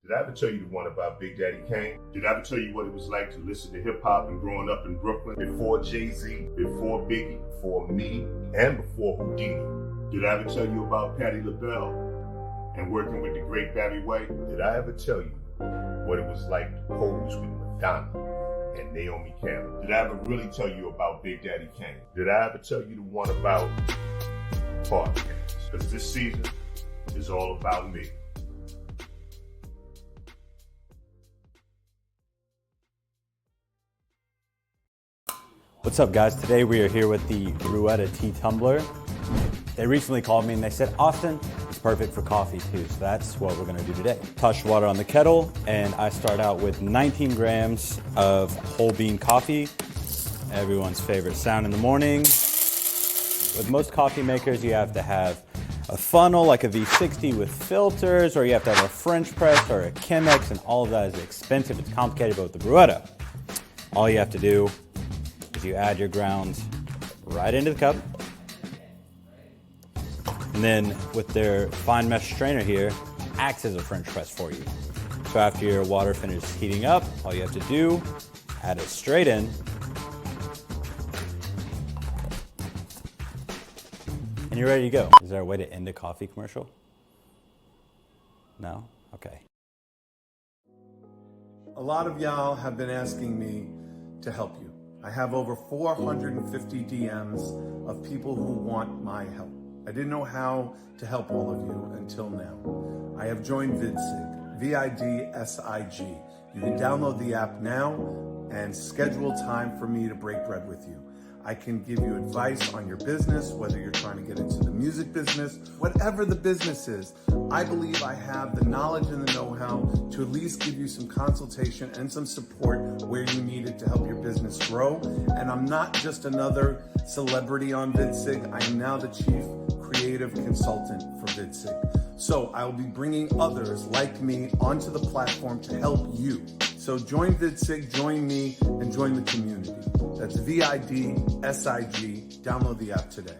Did I ever tell you the one about Big Daddy Kane? Did I ever tell you what it was like to listen to hip hop and growing up in Brooklyn before Jay-Z, before Biggie, before me, and before Houdini? Did I ever tell you about Patti LaBelle and working with the great Barry White? Did I ever tell you what it was like to pose with Madonna and Naomi Campbell? Did I ever really tell you about Big Daddy Kane? Did I ever tell you the one about party games? Because this season is all about me. What's up, guys? Today we are here with the Bruetta Tea Tumbler. They recently called me and they said, Austin, it's perfect for coffee too. So that's what we're gonna do today. Touch water on the kettle, and I start out with 19 grams of whole bean coffee. Everyone's favorite sound in the morning. With most coffee makers, you have to have a funnel like a V60 with filters, or you have to have a French press or a Chemex, and all of that is expensive. It's complicated, but with the Bruetta, all you have to do is you add your grounds right into the cup. And then with their fine mesh strainer here, acts as a French press for you. So after your water finishes heating up, all you have to do, add it straight in. And you're ready to go. Is there a way to end a coffee commercial? No? Okay. A lot of y'all have been asking me to help you. I have over 450 DMs of people who want my help. I didn't know how to help all of you until now. I have joined VidSig, V-I-D-S-I-G. You can download the app now and schedule time for me to break bread with you. I can give you advice on your business, whether you're trying to get into the music business, whatever the business is. I believe I have the knowledge and the know-how to at least give you some consultation and some support where you need it to help your business grow. And I'm not just another celebrity on VidSig. I am now the chief creative consultant for VidSig. So I will be bringing others like me onto the platform to help you. So join VidSig, join me, and join the community. That's V-I-D-S-I-G. Download the app today.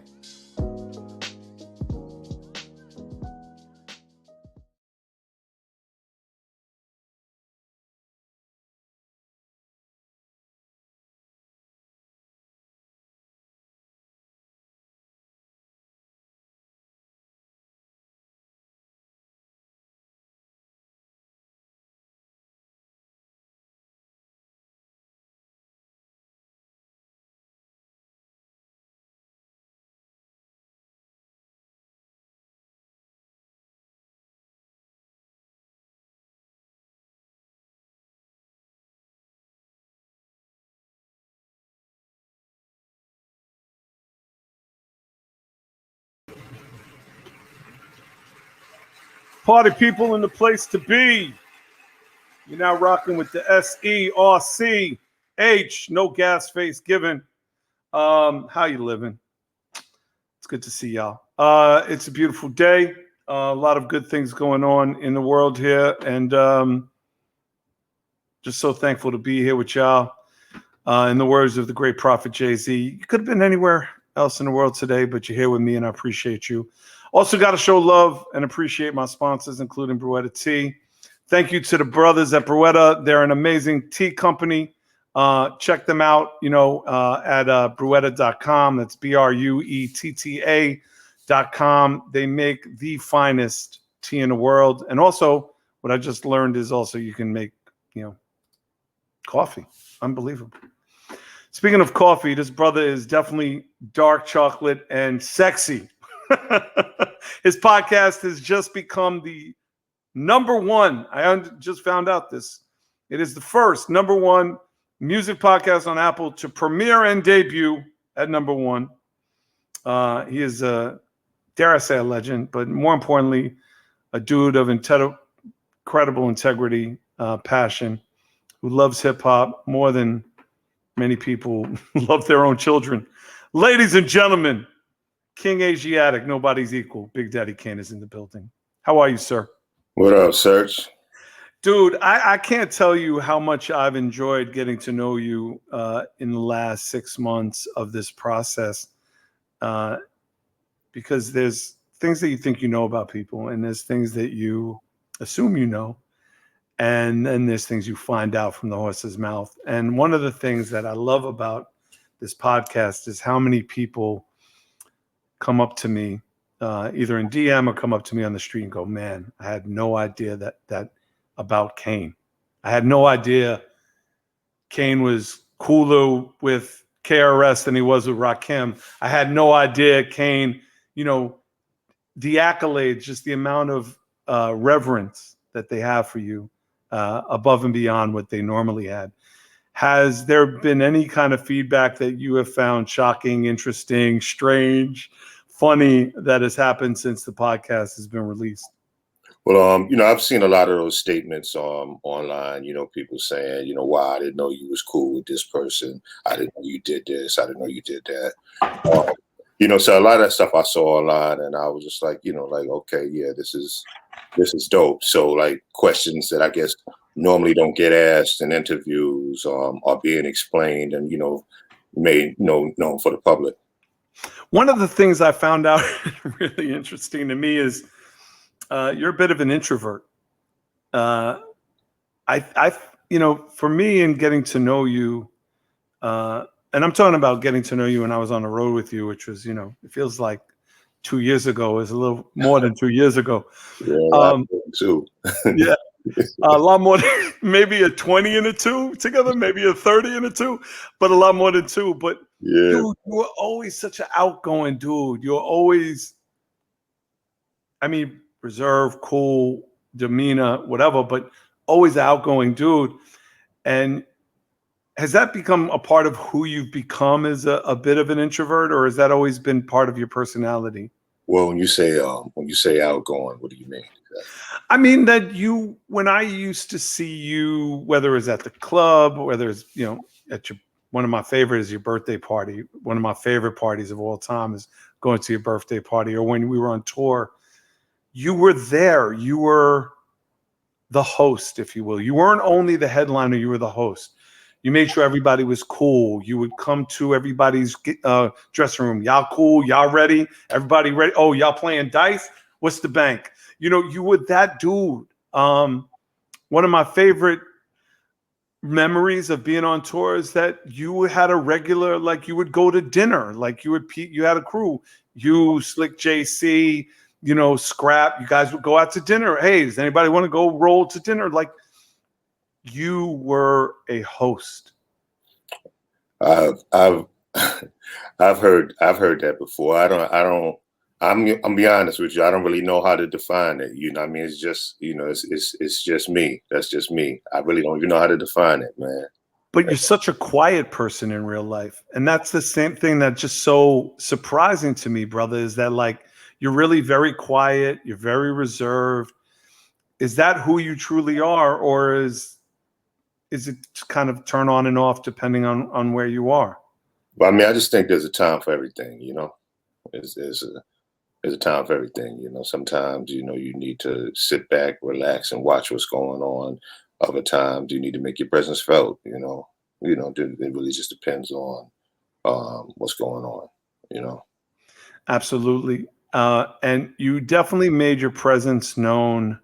Party people in the place to be. You're now rocking with the SERCH. No gas face given. How you living? It's good to see y'all. It's a beautiful day. A lot of good things going on in the world here, and just so thankful to be here with y'all. In the words of the great prophet Jay-Z, you could have been anywhere else in the world today, but you're here with me, and I appreciate you. Also got to show love and appreciate my sponsors, including Bruetta Tea. Thank you to the brothers at Bruetta. They're an amazing tea company. Check them out, at Bruetta.com. That's BRUETTA.com. They make the finest tea in the world. And also, what I just learned is also you can make, coffee. Unbelievable. Speaking of coffee, this brother is definitely dark chocolate and sexy. His podcast has just become the number one. I just found out this. It is the first number one music podcast on Apple to premiere and debut at number one. He is dare I say, a legend, but more importantly, a dude of incredible integrity, passion, who loves hip hop more than many people love their own children. Ladies and gentlemen, King Asiatic, nobody's equal. Big Daddy Kane is in the building. How are you, sir? What up, Serch? Dude, I can't tell you how much I've enjoyed getting to know you in the last 6 months of this process, because there's things that you think you know about people, and there's things that you assume you know, And then there's things you find out from the horse's mouth. And one of the things that I love about this podcast is how many people come up to me, either in DM or come up to me on the street and go, man, I had no idea that about Kane. I had no idea Kane was cooler with KRS than he was with Rakim. I had no idea Kane, the accolades, just the amount of reverence that they have for you above and beyond what they normally had. Has there been any kind of feedback that you have found shocking, interesting, strange, funny that has happened since the podcast has been released? Well, I've seen a lot of those statements online, people saying, wow, I didn't know you was cool with this person. I didn't know you did this. I didn't know you did that. So a lot of that stuff I saw online, and I was just like, okay, yeah, this is dope. So like questions that I guess normally don't get asked in interviews are being explained and, made known for the public. One of the things I found out really interesting to me is you're a bit of an introvert. I for me in getting to know you, and I'm talking about getting to know you when I was on the road with you, which was, it feels like 2 years ago. It was a little more than 2 years ago. Yeah, too. Yeah. A lot more than maybe a 20 and a 2 together, maybe a 30 and a 2, but a lot more than 2. But yeah, dude, you were always such an outgoing dude. You're always, reserved, cool, demeanor, whatever, but always an outgoing dude. And has that become a part of who you've become as a bit of an introvert, or has that always been part of your personality? Well, when you say outgoing, what do you mean? I mean that when I used to see you, whether it's at the club, or whether it's, at one of my favorites is your birthday party. One of my favorite parties of all time is going to your birthday party, or when we were on tour, you were there. You were the host, if you will. You weren't only the headliner, you were the host. You made sure everybody was cool. You would come to everybody's dressing room. Y'all cool? Y'all ready? Everybody ready? Oh, y'all playing dice? What's the bank? You were that dude. One of my favorite memories of being on tour is that you had a regular, like you would go to dinner, like you had a crew. You, Slick JC, Scrap, you guys would go out to dinner. Hey, does anybody want to go roll to dinner? Like, you were a host. I've heard that before. I'm be honest with you. I don't really know how to define it. It's just, it's just me. That's just me. I really don't even know how to define it, man. But you're such a quiet person in real life. And that's the same thing that's just so surprising to me, brother, is that like, you're really very quiet. You're very reserved. Is that who you truly are? Or is it kind of turn on and off depending on where you are? Well, I just think there's a time for everything, There's a time for everything, Sometimes, you need to sit back, relax, and watch what's going on. Other times, you need to make your presence felt, It really just depends on what's going on, Absolutely. And you definitely made your presence known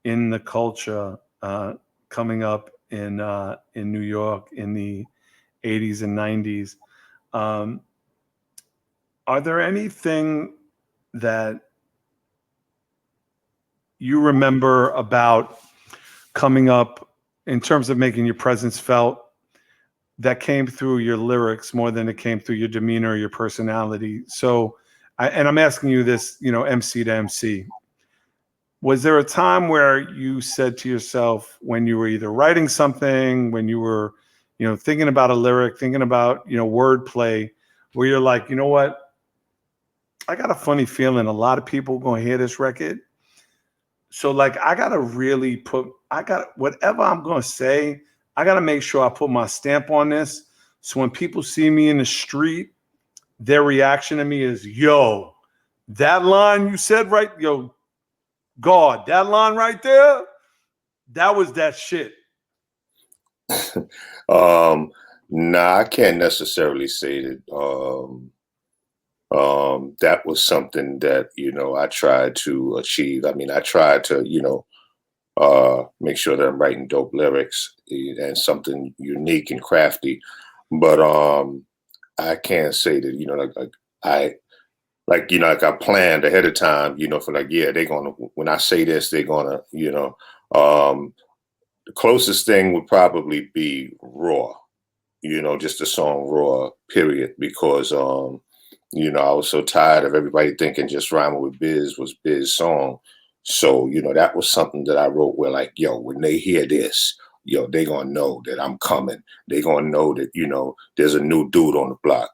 in the culture coming up in New York in the 80s and 90s. Are there anything that you remember about coming up in terms of making your presence felt that came through your lyrics more than it came through your demeanor or your personality? So, I'm asking you this, MC to MC. Was there a time where you said to yourself when you were either writing something, when you were, thinking about a lyric, thinking about, wordplay, where you're like, you know what? I got a funny feeling a lot of people going to hear this record. So like, I got to really whatever I'm going to say, I got to make sure I put my stamp on this. So when people see me in the street, their reaction to me is, yo, that line you said, right? Yo, God, that line right there, that was that shit. Nah, I can't necessarily say that that was something that, I tried to achieve. I tried to, make sure that I'm writing dope lyrics and something unique and crafty. But I can't say that, I planned ahead of time, for like, yeah, they're gonna, when I say this, they're gonna, the closest thing would probably be Raw, just the song Raw, period. Because I was so tired of everybody thinking just rhyming with Biz was Biz's song. So, that was something that I wrote where like, yo, when they hear this, they gonna know that I'm coming. They gonna know that, there's a new dude on the block,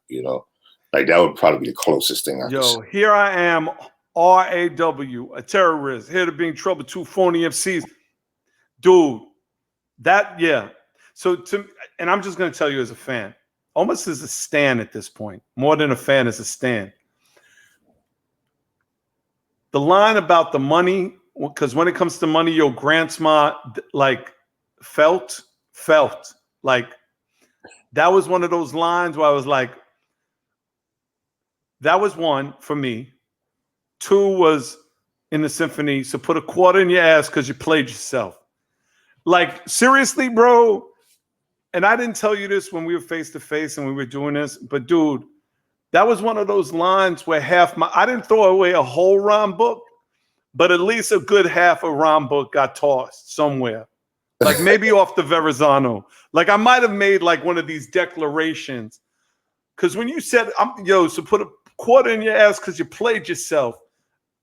Like that would probably be the closest thing I could say. Here I am, RAW, a terrorist, here to bring trouble to phony MCs. Dude, yeah. So and I'm just gonna tell you as a fan, almost as a stan at this point, more than a fan, as a stan. The line about the money, because when it comes to money, yo, Grandsma, like, felt like that was one of those lines where I was like, that was one for me. Two was in the symphony, so put a quarter in your ass because you played yourself. Like, seriously, bro. And I didn't tell you this when we were face to face and we were doing this, but dude, that was one of those lines where I didn't throw away a whole rhyme book, but at least a good half of rhyme book got tossed somewhere. Like maybe off the Verrazano. Like I might have made like one of these declarations. Because when you said, so put a quarter in your ass because you played yourself,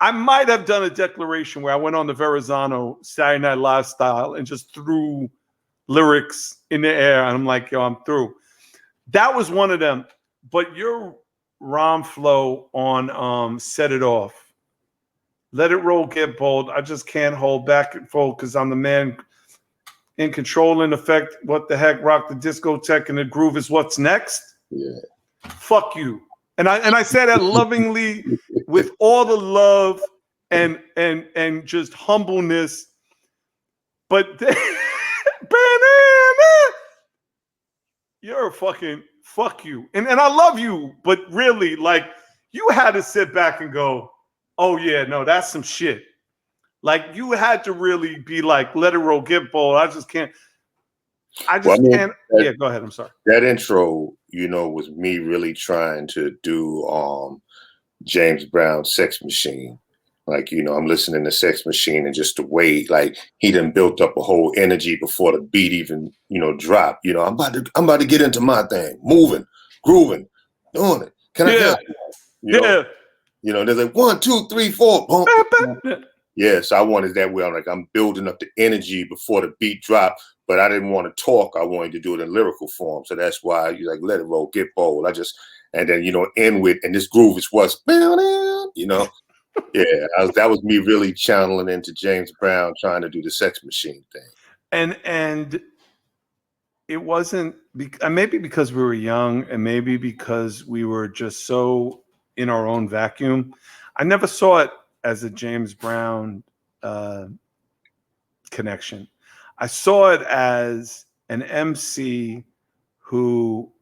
I might have done a declaration where I went on the Verrazano Saturday Night Live style and just threw lyrics in the air. And I'm like, yo, I'm through. That was one of them. But your rhyme flow on Set It Off, Let It Roll, Get Bold, I just can't hold back and forth because I'm the man in control, in effect, what the heck, rock the discotheque, and the groove is what's next. Yeah. Fuck you. And I say that lovingly with all the love and just humbleness. But you're a fucking fuck you. And I love you, but really, like, you had to sit back and go, oh yeah, no, that's some shit. Like, you had to really be like, let it roll, get bold. I just can't. Can't. Yeah, go ahead. I'm sorry. That intro, was me really trying to do James Brown's Sex Machine. Like, I'm listening to Sex Machine and just the way, like, he done built up a whole energy before the beat even, dropped. I'm about to get into my thing, moving, grooving, doing it. Can I help? There's like 1, 2, 3, 4. Boom. Yeah, so I wanted that way. I'm building up the energy before the beat dropped, but I didn't want to talk. I wanted to do it in lyrical form. So that's why you like let it roll, get bold. And then, end with, and this groove is what's, yeah, that was me really channeling into James Brown, trying to do the Sex Machine thing. And it wasn't, maybe because we were young and maybe because we were just so in our own vacuum. I never saw it as a James Brown connection. I saw it as an MC who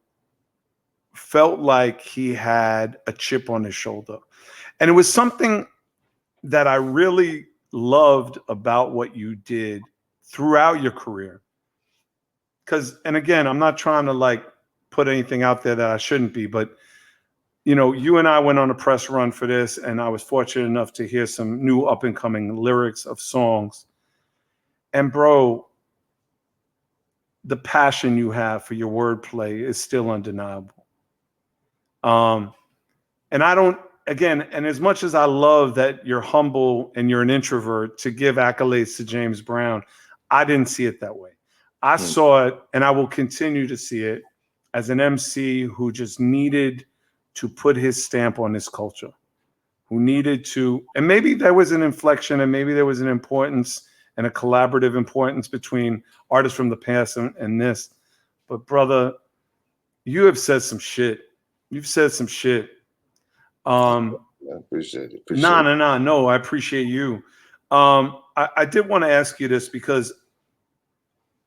felt like he had a chip on his shoulder. And it was something that I really loved about what you did throughout your career. And again, I'm not trying to like put anything out there that I shouldn't be, but you and I went on a press run for this, and I was fortunate enough to hear some new up and coming lyrics of songs. And bro, the passion you have for your wordplay is still undeniable. And I don't, again, and as much as I love that you're humble and you're an introvert to give accolades to James Brown, I didn't see it that way. I saw it, and I will continue to see it, as an MC who just needed to put his stamp on this culture, who needed to, and maybe there was an inflection and maybe there was an importance and a collaborative importance between artists from the past and this. But brother, you have said some shit. You've said some shit. I appreciate it. No, I appreciate you. I did want to ask you this because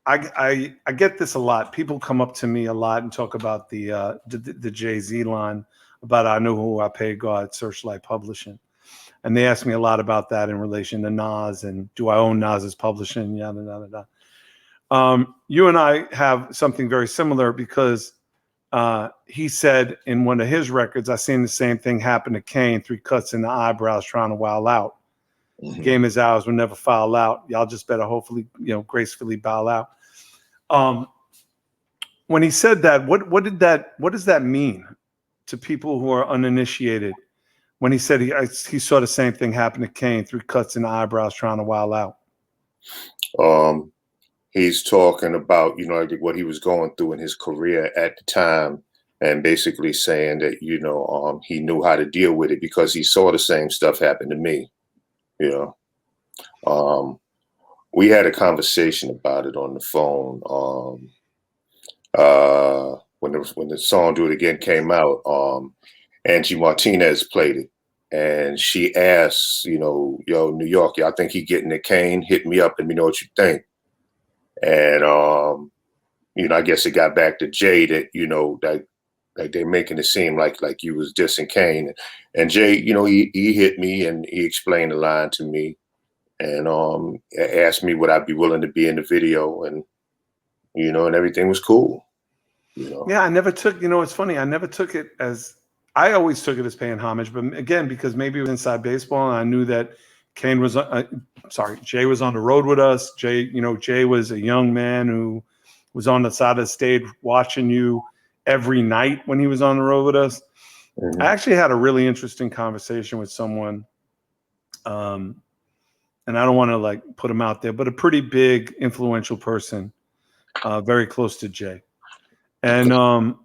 I get this a lot. People come up to me a lot and talk about the Jay-Z line about I know who I paid God, Searchlight Publishing. And they asked me a lot about that in relation to Nas and do I own Nas's publishing, yada, yada, yada. You and I have something very similar because he said in one of his records, I seen the same thing happen to Kane, 3 cuts in the eyebrows trying to wild out. Mm-hmm. Game is ours, will never foul out. Y'all just better hopefully, gracefully bow out. When he said that, what does that mean to people who are uninitiated? When he said he saw the same thing happen to Kane, 3 cuts in the eyebrows trying to wild out. He's talking about, what he was going through in his career at the time, and basically saying that, he knew how to deal with it because he saw the same stuff happen to me. We had a conversation about it on the phone. When the song "Do It Again" came out, Angie Martinez played it, and she asked, yo, New York, y'all think he getting the Kane? Hit me up, let me know what you think. And I guess it got back to Jay that like they're making it seem like you was dissing Kane, and Jay, he hit me and he explained the line to me, and asked me would I be willing to be in the video, and and everything was cool. Yeah, I never took. It's funny. I never took it as. I always took it as paying homage, but again, because maybe it was inside baseball, and I knew that Kane was. Jay was on the road with us. Jay was a young man who was on the side of the stage watching you every night when he was on the road with us. Mm-hmm. I actually had a really interesting conversation with someone, and I don't want to put him out there, but a pretty big, influential person, very close to Jay. And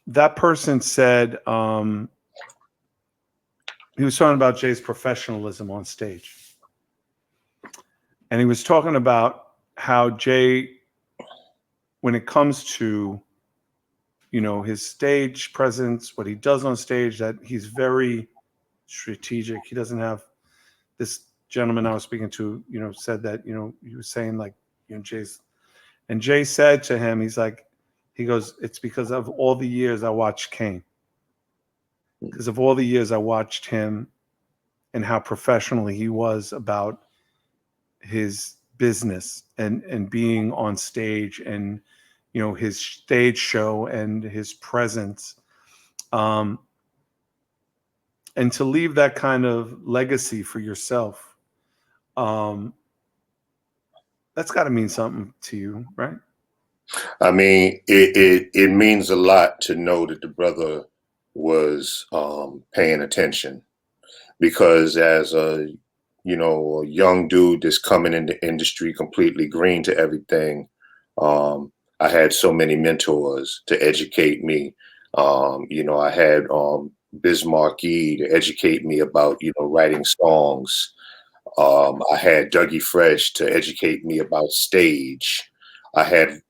that person said he was talking about Jay's professionalism on stage. And he was talking about how Jay, when it comes to, his stage presence, what he does on stage, that he's very strategic. He doesn't have this gentleman I was speaking to, said that, he was saying Jay's, and Jay said to him, he goes, it's because of all the years I watched Kane. Because of all the years I watched him and how professionally he was about his business and being on stage and, his stage show and his presence. And to leave that kind of legacy for yourself, that's got to mean something to you, right? I mean, it means a lot to know that the brother was paying attention, because as a young dude that's coming in the industry completely green to everything, I had so many mentors to educate me. I had Bismarck E to educate me about writing songs. I had Dougie Fresh to educate me about stage. I had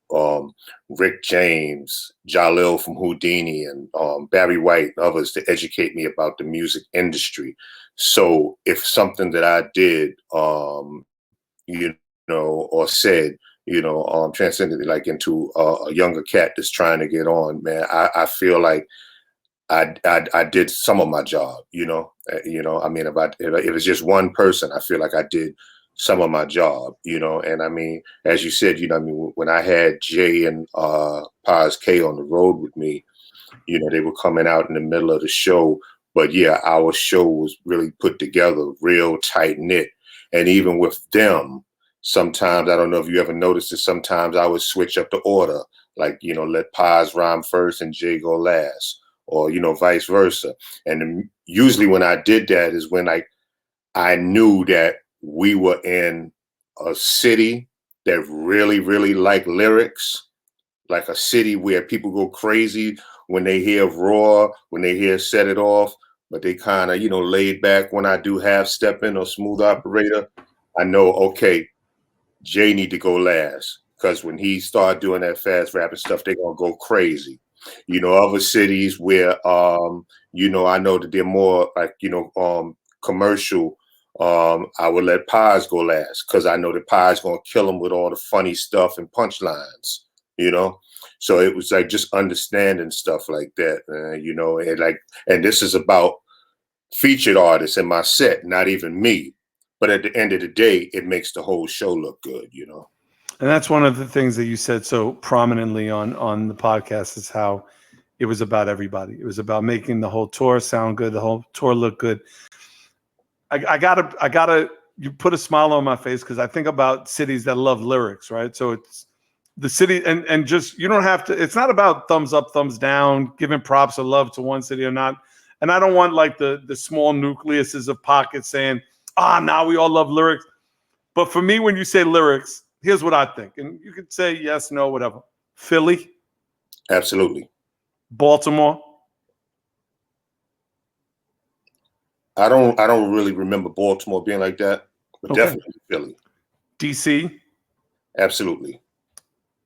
Rick James, Jalil from Houdini, and Barry White and others to educate me about the music industry. So if something that I did, or said, transcended into a younger cat that's trying to get on, man, I feel like I did some of my job. I mean, if it's just one person, I feel like I did some of my job, and I mean, as you said, when I had Jay and Paz K on the road with me, they were coming out in the middle of the show, but yeah, our show was really put together, real tight knit. And even with them, sometimes, I don't know if you ever noticed it, sometimes I would switch up the order, let Paz rhyme first and Jay go last, or, vice versa. And usually when I did that is when I knew that we were in a city that really, really liked lyrics, like a city where people go crazy when they hear Raw, when they hear Set It Off, but they kind of, laid back when I do Half Steppin' or Smooth Operator. I know, okay, Jay need to go last, because when he started doing that fast rapping stuff, they're going to go crazy. Other cities where, I know that they're more commercial, I would let Paz go last, because I know that Paz gonna kill him with all the funny stuff and punchlines, So it was just understanding stuff like that, and this is about featured artist in my set, not even me. But at the end of the day, it makes the whole show look good, you know. And that's one of the things that you said so prominently on the podcast is how it was about everybody. It was about making the whole tour sound good, the whole tour look good. I gotta you put a smile on my face because I think about cities that love lyrics, right? So it's the city and just you don't have to, it's not about thumbs up, thumbs down, giving props or love to one city or not. And I don't want like the small nucleuses of pockets saying, now we all love lyrics. But for me, when you say lyrics, here's what I think. And you could say yes, no, whatever. Philly. Absolutely. Baltimore. I don't really remember Baltimore being like that, but definitely Philly. DC. Absolutely.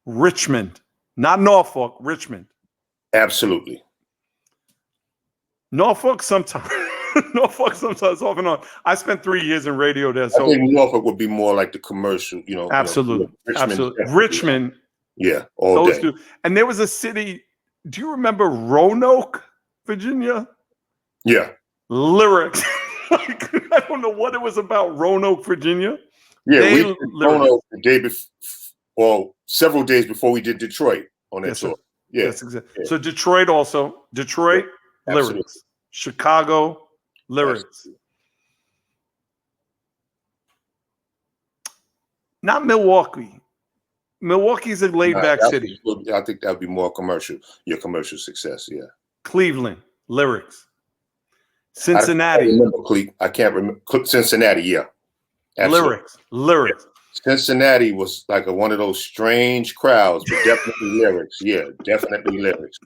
Richmond. Not Norfolk, Richmond. Absolutely. Norfolk sometimes. Norfolk sometimes off and on. I spent 3 years in radio there. So I think Norfolk would be more like the commercial, Absolutely. Absolutely. Richmond. Yeah, all those day. two. And there was a city, do you remember Roanoke, Virginia? Yeah. Lyrics. Like, I don't know what it was about Roanoke, Virginia. Yeah, we did Roanoke the day before, or several days before we did Detroit on that tour. Yeah. Yes, exactly. Yeah. So Detroit also. Detroit, lyrics. Absolutely. Chicago, lyrics. Absolutely. Not Milwaukee. Milwaukee's a laid-back city. I think that would be more commercial. Your commercial success, yeah. Cleveland, lyrics. Cincinnati. I can't remember. Cincinnati, yeah. Absolutely. Lyrics. Yeah. Cincinnati was like one of those strange crowds, but definitely lyrics. Yeah, definitely lyrics.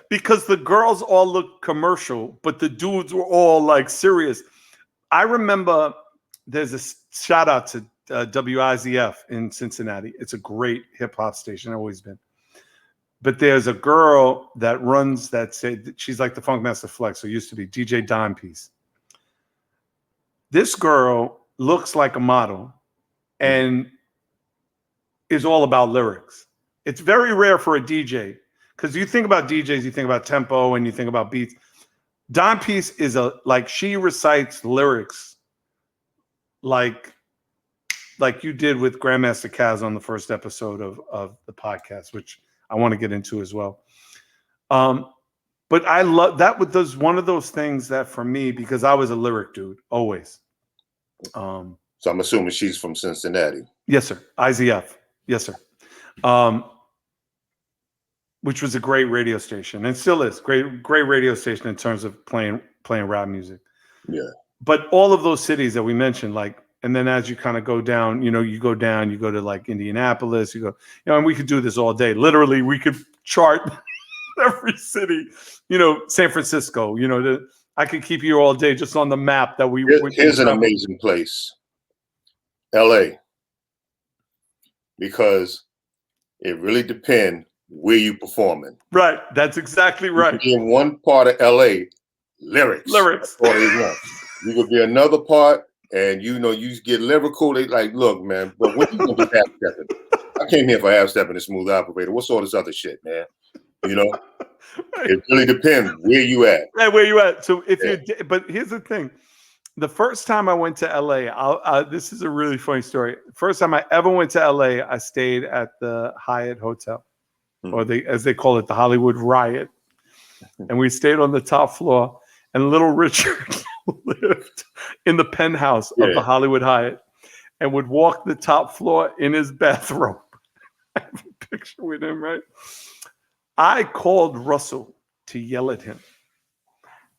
Because the girls all looked commercial, but the dudes were all like serious. I remember there's a shout out to WIZF in Cincinnati. It's a great hip hop station, always been. But there's a girl that runs that, she's like the Funkmaster Flex, so used to be DJ Dime Piece. This girl looks like a model and is all about lyrics. It's very rare for a DJ because you think about DJs, you think about tempo and you think about beats. Dime Piece is she recites lyrics like you did with Grandmaster Caz on the first episode of the podcast, which I want to get into as well. But I love that was one of those things that for me, because I was a lyric dude, always. So I'm assuming she's from Cincinnati. Yes, sir. IZF. Yes, sir. Which was a great radio station and still is great radio station in terms of playing rap music. Yeah. But all of those cities that we mentioned, and then as you kind of go down, you go to like Indianapolis, and we could do this all day. Literally, we could chart every city, San Francisco, I could keep you all day just on the map that we. Here's an amazing place, LA, because it really depends where you performing. Right. That's exactly right. In one part of LA, lyrics. You could be another part. And you get lyrical. They like, look, man, but when you gonna be half stepping? I came here for half stepping and smooth operator. What's all this other shit, man? It really depends where you at. Right, where you at. So but here's the thing: the first time I went to LA, this is a really funny story. First time I ever went to LA, I stayed at the Hyatt Hotel, or as they call it, the Hollywood Riot, and we stayed on the top floor. And Little Richard lived in the penthouse of the Hollywood Hyatt and would walk the top floor in his bathrobe. I have a picture with him, right? I called Russell to yell at him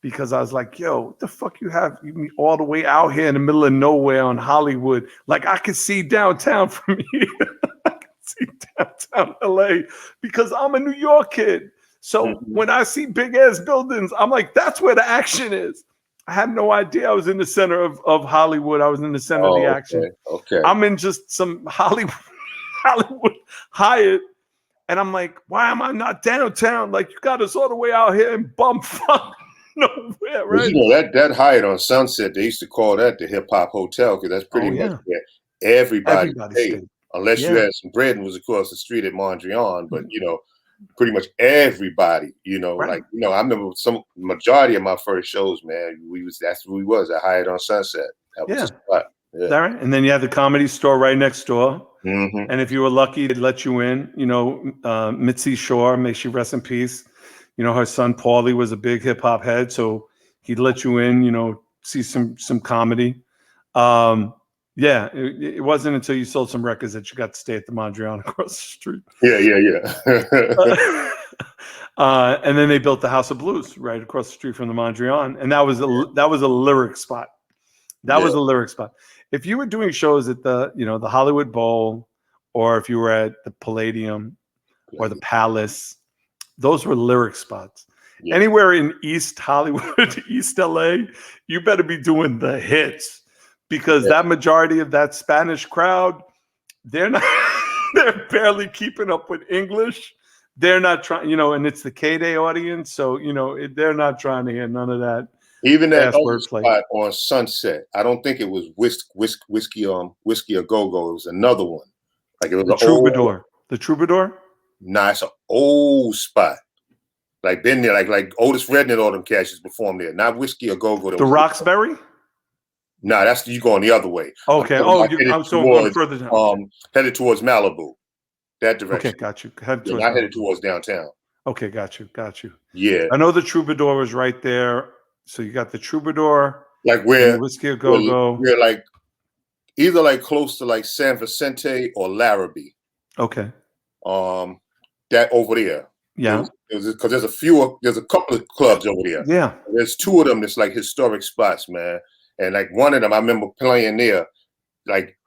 because I was like, yo, what the fuck you have me all the way out here in the middle of nowhere on Hollywood? Like, I could see downtown from here. I could see downtown LA because I'm a New York kid. So when I see big ass buildings, I'm like, that's where the action is. I had no idea I was in the center of Hollywood. I was in the center of the action. Okay. I'm in just some Hollywood Hyatt. And I'm like, why am I not downtown? Like, you got us all the way out here in bumfuck nowhere, right? Well, that Hyatt on Sunset, they used to call that the hip hop hotel because that's pretty much where everybody stayed. Unless you had some bread and was across the street at Mondrian. But, pretty much everybody, Right. like, I remember some majority of my first shows, man, that's who we was at Hyatt on Sunset. That was Yeah. the spot. Is Yeah. that right? And then you had the Comedy Store right next door. Mm-hmm. And if you were lucky, they'd let you in. Mitzi Shore, may she rest in peace. Her son Paulie was a big hip hop head, so he'd let you in. See some comedy. Yeah, it wasn't until you sold some records that you got to stay at the Mondrian across the street. Yeah. And then they built the House of Blues right across the street from the Mondrian, and that was a lyric spot. That was a lyric spot. If you were doing shows at the Hollywood Bowl, or if you were at the Palladium or the Palace, those were lyric spots. Yeah. Anywhere in East Hollywood, East LA, you better be doing the hits, because that majority of that Spanish crowd, they're barely keeping up with English. They're not trying, and it's the K-Day audience, so they're not trying to hear none of that. Even that other spot on Sunset, I don't think it was whiskey a go-go. It was another one. Like it was the Troubadour. The Troubadour? Nah, it's an old spot. Like been there, like Otis Redding and all them cats performed there. Not whiskey a go-go. The Roxbury? Nah, that's you going the other way. Okay. I'm still going further down. Headed towards Malibu. That direction. Okay, got you. Not headed towards downtown. Okay, got you. Yeah. I know the Troubadour was right there. So you got the Troubadour, like where Whiskey a Go-Go. We're like either like close to like San Vicente or Larrabee. Okay. That over there. Yeah. Because there's a couple of clubs over there. Yeah. There's two of them that's like historic spots, man. And like one of them, I remember playing there, like,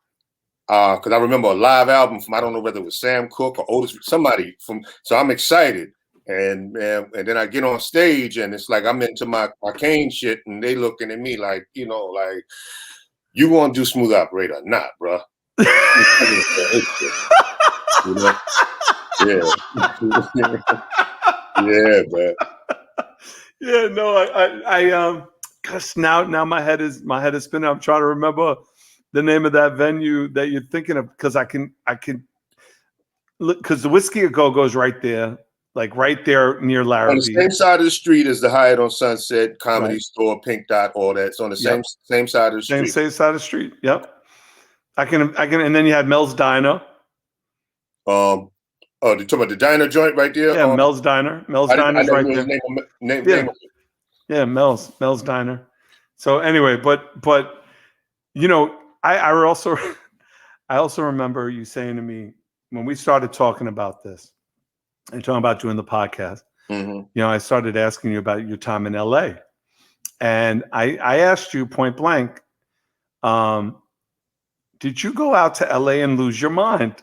because I remember a live album from, I don't know whether it was Sam Cooke or Otis, somebody from. So I'm excited. And then I get on stage and it's like I'm into my Kane shit, and they looking at me like, you want to do Smooth Operator or not, bro? Yeah. Yeah, man. Yeah, no, I gosh, now my head is spinning. I'm trying to remember the name of that venue that you're thinking of, because I can look, because the Whiskey a Go-Go is right there. Like right there near Larrabee. On the same side of the street as the Hyatt on Sunset, Comedy Store, Pink Dot, all that. It's on the same side of the street. Same side of the street. Yep. I can, and then you had Mel's Diner. Oh, you're talking about the diner joint right there? Yeah, Mel's Diner. Mel's Diner is right there. Name yeah, Mel's Diner. So anyway, but I also remember you saying to me when we started talking about this. And talking about doing the podcast, I started asking you about your time in LA. And I asked you point blank, did you go out to LA and lose your mind?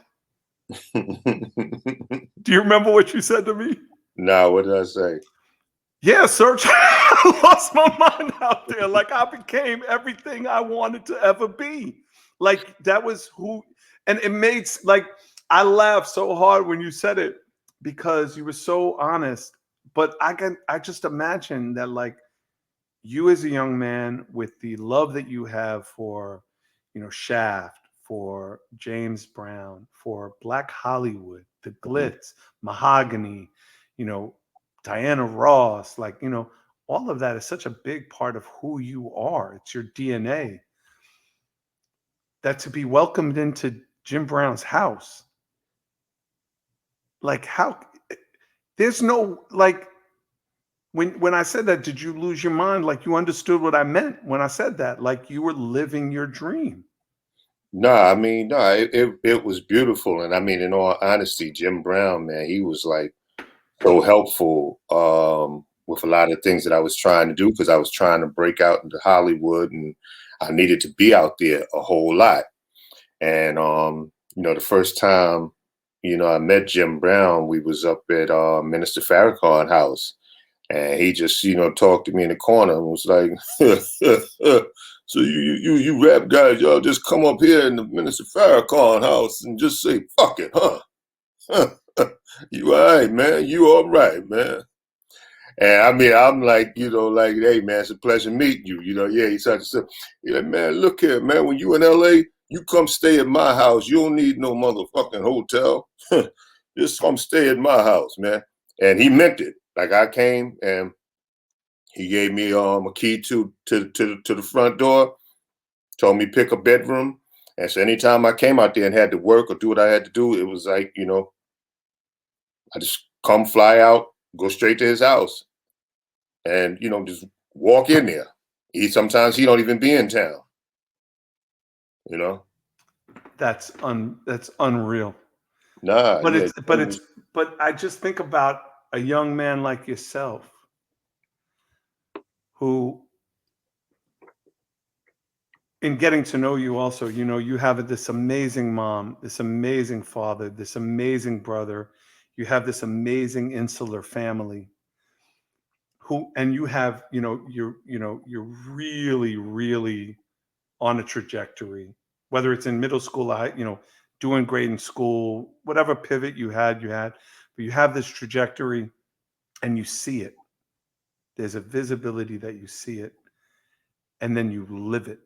Do you remember what you said to me? No, what did I say? Yeah, Serch, I lost my mind out there. Like I became everything I wanted to ever be. Like that was who, and it made, like, I laughed so hard when you said it, because you were so honest. But I just imagine that, like, you as a young man with the love that you have for, Shaft, for James Brown, for Black Hollywood, the Glitz, Mahogany, Diana Ross, like, all of that is such a big part of who you are. It's your DNA. That to be welcomed into Jim Brown's house, like, how, there's no, like, when I said that, did you lose your mind? Like, you understood what I meant when I said that, like you were living your dream. No, it was beautiful. And I mean, in all honesty, Jim Brown, man, he was like so helpful with a lot of things that I was trying to do, because I was trying to break out into Hollywood and I needed to be out there a whole lot. And, the first time, I met Jim Brown, we was up at Minister Farrakhan's house, and he just, talked to me in the corner and was like, so you rap guys, y'all just come up here in the Minister Farrakhan's house and just say, fuck it, huh? You all right, man? You all right, man? And I mean, I'm like, like, hey, man, it's a pleasure meeting you. Yeah, he started to say, yeah, man, look here, man, when you in LA, you come stay at my house. You don't need no motherfucking hotel. Just come stay at my house, man. And he meant it. Like I came and he gave me a key to the front door, told me pick a bedroom. And so anytime I came out there and had to work or do what I had to do, it was like, you know, I just come fly out, go straight to his house, and you know, just walk in there. Sometimes he don't even be in town. You know, That's unreal. nah, But yeah, but I just think about a young man like yourself who, in getting to know you also, you know, you have this amazing mom, this amazing father, this amazing brother. You have this amazing insular family and you have, you're really, really on a trajectory, whether it's in middle school, doing great in school, whatever pivot you had, but you have this trajectory and you see it. There's a visibility that you see it and then you live it.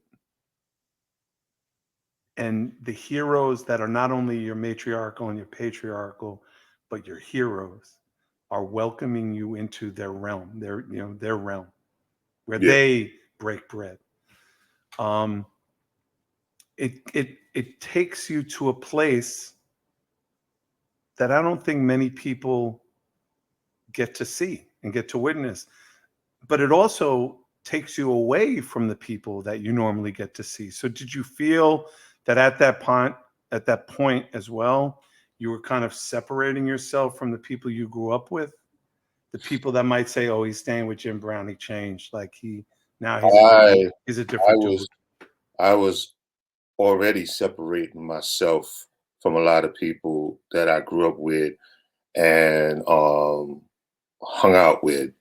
And the heroes that are not only your matriarchal and your patriarchal, but your heroes are welcoming you into their realm, their realm where they break bread. It takes you to a place that I don't think many people get to see and get to witness, but it also takes you away from the people that you normally get to see. So did you feel that at that point as well, you were kind of separating yourself from the people you grew up with? The people that might say, "Oh, he's staying with Jim Brown. He changed. Like he's a different dude." I was already separating myself from a lot of people that I grew up with and hung out with,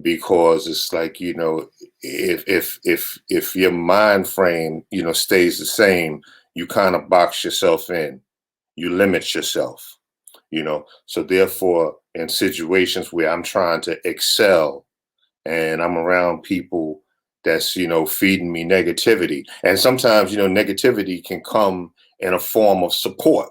because it's like, you know, if your mind frame, you know, stays the same, you kind of box yourself in, you limit yourself, you know. So therefore, in situations where I'm trying to excel and I'm around people that's, you know, feeding me negativity, and sometimes, you know, negativity can come in a form of support,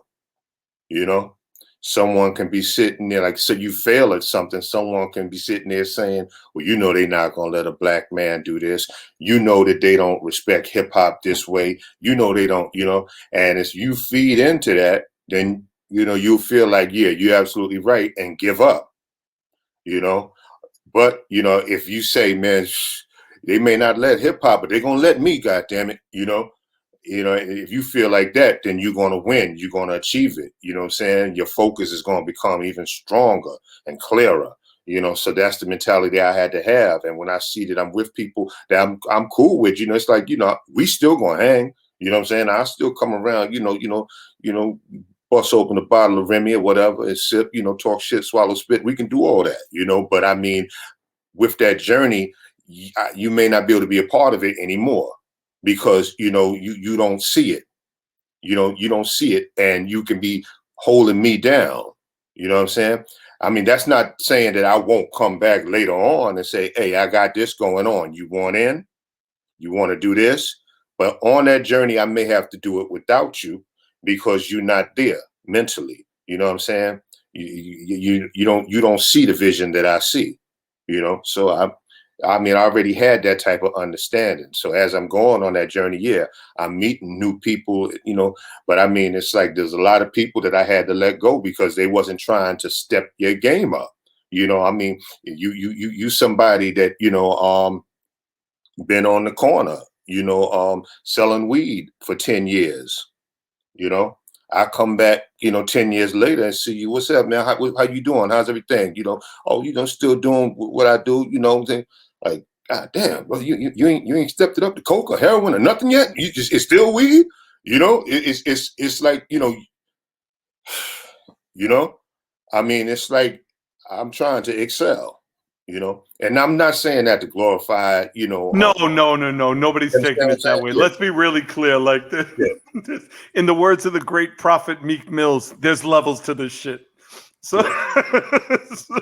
you know. Someone can be sitting there, like, so you fail at something, someone can be sitting there saying, well, you know, they're not going to let a black man do this. You know that they don't respect hip hop this way. You know, they don't, you know, and as you feed into that, then, you know, you feel like, yeah, you're absolutely right, and give up, you know. But, you know, if you say, man, they may not let hip hop, but they're going to let me, goddamn it, you know. You know, if you feel like that, then you're going to win. You're going to achieve it. You know what I'm saying? Your focus is going to become even stronger and clearer. You know, so that's the mentality I had to have. And when I see that I'm with people that I'm cool with, you know, it's like, you know, we still going to hang. You know what I'm saying? I still come around, you know, bust open a bottle of Remy or whatever and sip, you know, talk shit, swallow spit. We can do all that, you know. But I mean, with that journey, you may not be able to be a part of it anymore, because, you know, you don't see it. You don't see it, and you can be holding me down. You know what I'm saying? I mean, that's not saying that I won't come back later on and say, hey, I got this going on. You want in? You want to do this? But on that journey, I may have to do it without you, because you're not there mentally. You know what I'm saying? You don't see the vision that I see. You know, so I mean, I already had that type of understanding. So as I'm going on that journey, yeah, I'm meeting new people, you know, but I mean, it's like there's a lot of people that I had to let go because they wasn't trying to step your game up. You know, I mean, you somebody that, you know, been on the corner, you know, selling weed for 10 years, you know. I come back, you know, 10 years later and see you. What's up, man? How you doing? How's everything? You know, oh, you know, still doing what I do, you know what I'm saying? Like, God damn, well, you ain't stepped it up to coke or heroin or nothing yet. It's still weed, you know. It's like, you know. I mean, it's like I'm trying to excel, you know. And I'm not saying that to glorify, you know. No. Nobody's taking it that way. Yeah. Let's be really clear. Like this, Yeah. in the words of the great prophet Meek Mills, there's levels to this shit. So, so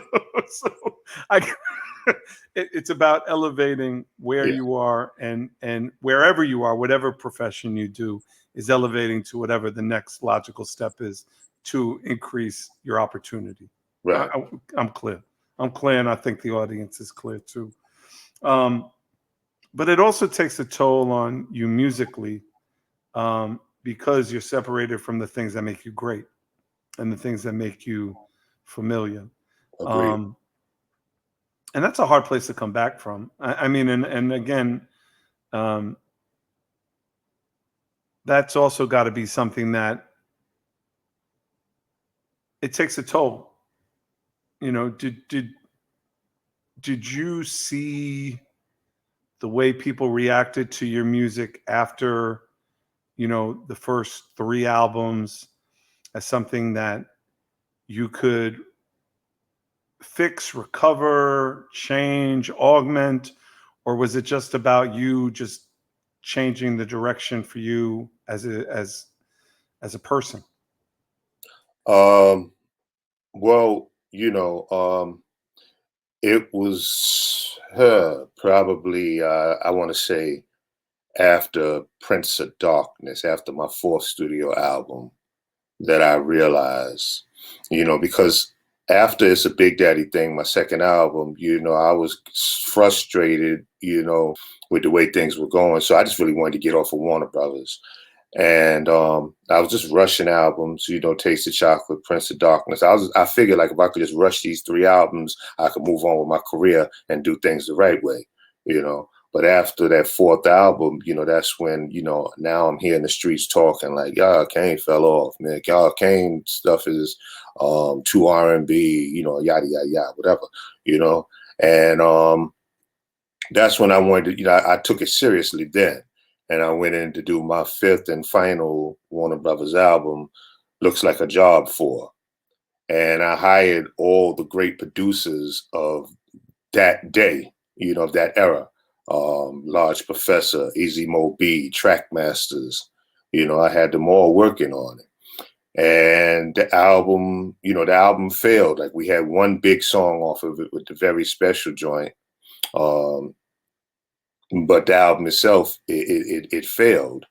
it's about elevating where you are, and wherever you are, whatever profession you do, is elevating to whatever the next logical step is to increase your opportunity. Right. I'm clear. I'm clear, and I think the audience is clear too. But it also takes a toll on you musically, because you're separated from the things that make you great and the things that make you familiar. Agreed. And that's a hard place to come back from. I mean, and again, that's also got to be something that it takes a toll. You know, did you see the way people reacted to your music after, you know, the first 3 albums as something that you could fix, recover, change, augment, or was it just about you just changing the direction for you as a person? Well, it was probably, I want to say, after Prince of Darkness, after my 4th studio album, that I realized, because after It's a Big Daddy Thing, my 2nd album, I was frustrated, with the way things were going. So I just really wanted to get off of Warner Brothers. And I was just rushing albums, Taste of Chocolate, Prince of Darkness. I figured like if I could just rush these 3 albums, I could move on with my career and do things the right way, But after that 4th album, that's when, now I'm here in the streets talking like, y'all, Kane fell off, man. Y'all, Kane stuff is too R&B, yada, yada, yada, whatever, And that's when I wanted to, I took it seriously then. And I went in to do my 5th and final Warner Brothers album, Looks Like a Job 4. And I hired all the great producers of that day, of that era. Large Professor, Easy Mo B, Trackmasters, I had them all working on it. And the album failed. Like we had one big song off of it with the Very Special joint. But the album itself, it failed.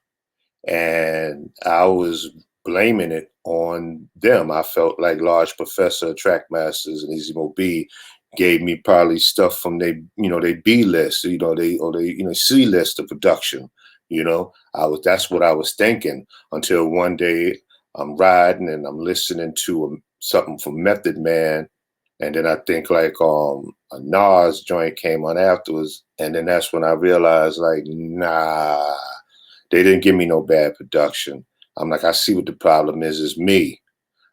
And I was blaming it on them. I felt like Large Professor, Trackmasters, and Easy Mo B gave me probably stuff from they B list, they C list of production. That's what I was thinking until one day I'm riding and I'm listening to something from Method Man. And then I think like a Nas joint came on afterwards. And then that's when I realized like, nah, they didn't give me no bad production. I'm like, I see what the problem is me.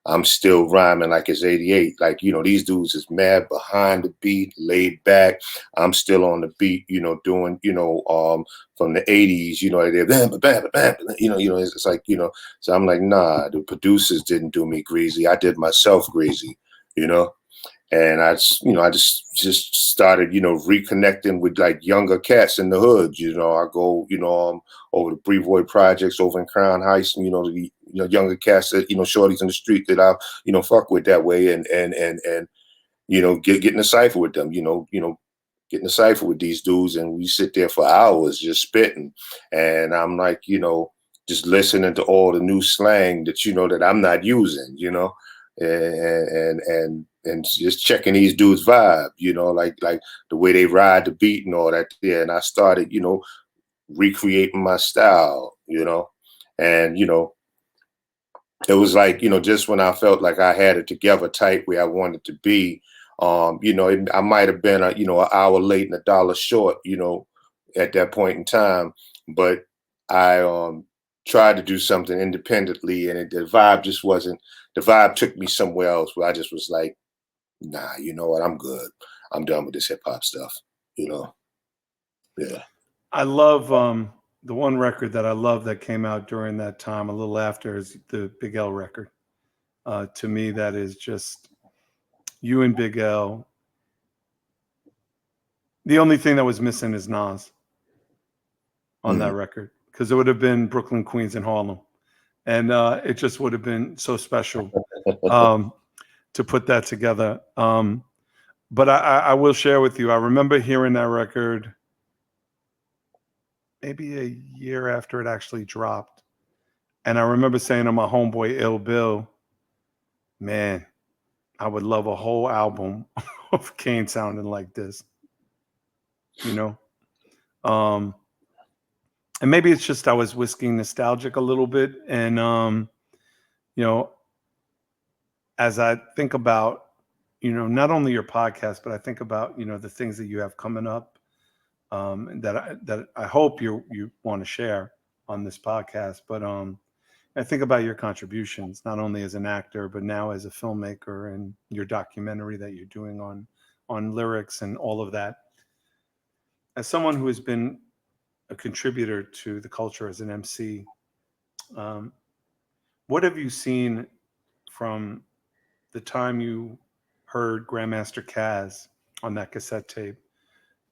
I'm still rhyming like it's 88. Like, these dudes is mad behind the beat, laid back. I'm still on the beat, doing, from the 80s, they're it's like, so I'm like, nah, the producers didn't do me greasy. I did myself greasy, And I just started, reconnecting with like younger cats in the hood. I go, over the Brevoy projects over in Crown Heights, and the younger cats that shorties in the street that I fuck with that way, and getting a cipher with them, getting a cipher with these dudes, and we sit there for hours just spitting, and I'm like, just listening to all the new slang that that I'm not using, and just checking these dudes' vibe, like the way they ride the beat and all that there. And I started, recreating my style, and it was like, just when I felt like I had it together tight where I wanted to be, I might have been an hour late and $1 short, at that point in time, but I tried to do something independently, and the vibe just wasn't. The vibe took me somewhere else where I just was like, nah, you know what? I'm good. I'm done with this hip hop stuff. Yeah. I love the one record that I love that came out during that time, a little after, is the Big L record. To me, that is just you and Big L. The only thing that was missing is Nas on that record, because it would have been Brooklyn, Queens, and Harlem. And it just would have been so special to put that together. But I will share with you, I remember hearing that record maybe a year after it actually dropped. And I remember saying to my homeboy, Ill Bill, Man, I would love a whole album of Kane sounding like this, you know? And maybe it's just I was whisking nostalgic a little bit. And, you know, as I think about, you know, not only your podcast, but I think about, you know, the things that you have coming up that I hope you want to share on this podcast. But I think about your contributions, not only as an actor, but now as a filmmaker, and your documentary that you're doing on lyrics and all of that. As someone who has been a contributor to the culture as an MC, what have you seen from the time you heard Grandmaster Caz on that cassette tape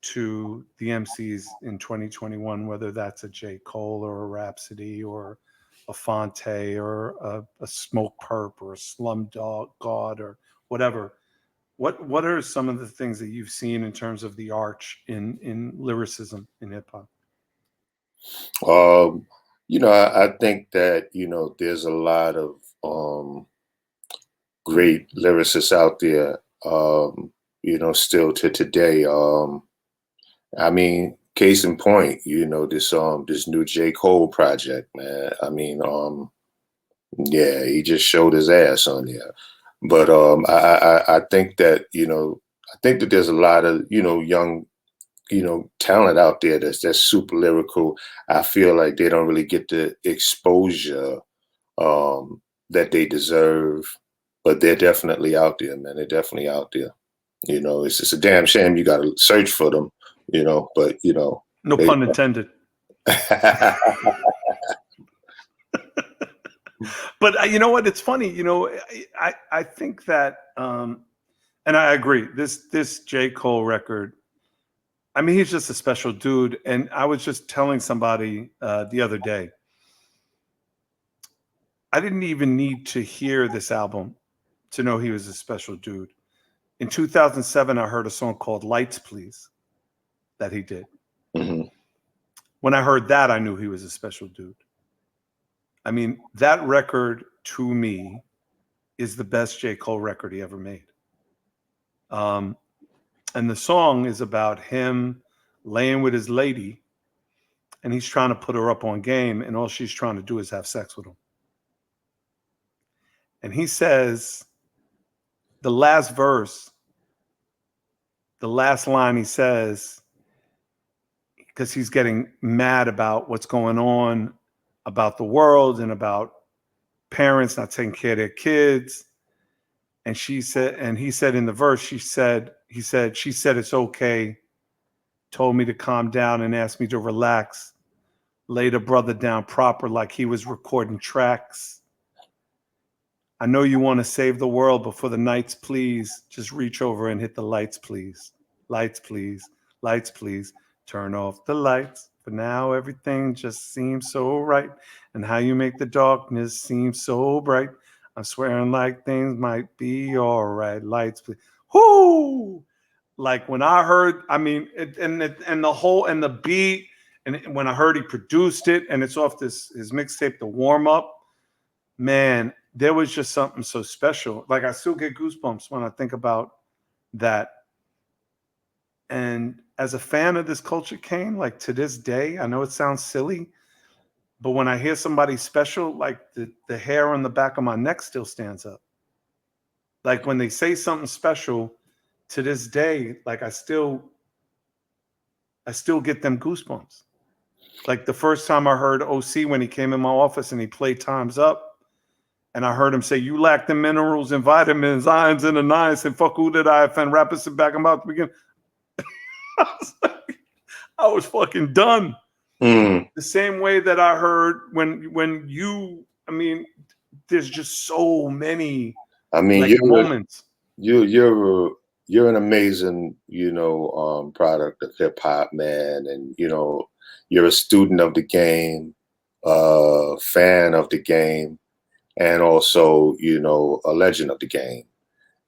to the MCs in 2021, whether that's a J. Cole or a Rhapsody or a Fonte or a Smoke Perp or a Slum God or whatever? What are some of the things that you've seen in terms of the arch in lyricism in hip hop? You know, I think that, you know, there's a lot of great lyricists out there, you know, still to today. I mean, case in point, you know, this new J. Cole project, man. I mean, yeah, he just showed his ass on there. But I think that, you know, I think that there's a lot of, you know, young, you know, talent out there that's super lyrical. I feel like they don't really get the exposure that they deserve, but they're definitely out there, man. They're definitely out there. You know, it's just a damn shame you got to search for them, you know, but, you know. No pun intended. But you know what? It's funny. You know, I think that, and I agree. This J. Cole record, I mean, he's just a special dude. And I was just telling somebody the other day, I didn't even need to hear this album to know he was a special dude. In 2007, I heard a song called Lights, Please that he did. Mm-hmm. When I heard that, I knew he was a special dude. I mean, that record to me is the best J. Cole record he ever made. And the song is about him laying with his lady, and he's trying to put her up on game, and all she's trying to do is have sex with him. And he says, the last verse, the last line he says, because he's getting mad about what's going on, about the world and about parents not taking care of their kids. And she said, and he said in the verse, she said, it's okay, told me to calm down and asked me to relax, laid a brother down proper like he was recording tracks. I know you want to save the world, but for the nights, please, just reach over and hit the lights, please. Lights, please. Lights, please. Turn off the lights. For now, everything just seems so right. And how you make the darkness seem so bright. I'm swearing like things might be all right. Lights, please. Whoo! Like when I heard, I mean, and the whole, and the beat, and when I heard he produced it, and it's off his mixtape, The Warm Up, man, there was just something so special. Like I still get goosebumps when I think about that. And as a fan of this culture, Kane, like to this day, I know it sounds silly, but when I hear somebody special, like the hair on the back of my neck still stands up. Like when they say something special, to this day, like I still get them goosebumps. Like the first time I heard OC when he came in my office and he played Time's Up, and I heard him say, "You lack the minerals and vitamins, irons and the nines, and fuck who did I offend? Rappers sit back about to begin." I was fucking done. The same way that I heard when you, I mean, there's just so many. I mean, like moments. You're an amazing, you know, product of hip hop, man, and you know, you're a student of the game, fan of the game, and also, you know, a legend of the game,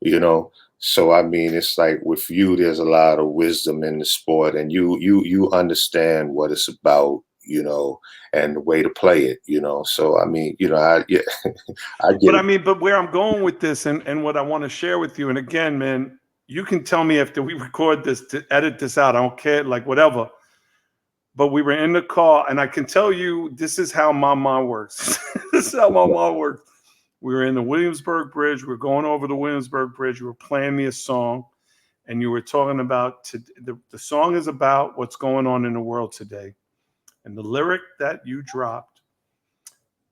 you know. So I mean, it's like with you, there's a lot of wisdom in the sport, and you understand what it's about, and the way to play it, So I mean, I get But it. I mean, but where I'm going with this and what I want to share with you, and again, man, you can tell me after we record this to edit this out. I don't care, like whatever. But we were in the car, and I can tell you this is how my mind works. This is how my mind works. We were in the Williamsburg Bridge. We were going over the Williamsburg Bridge. You were playing me a song, and you were talking about the song is about what's going on in the world today. And the lyric that you dropped,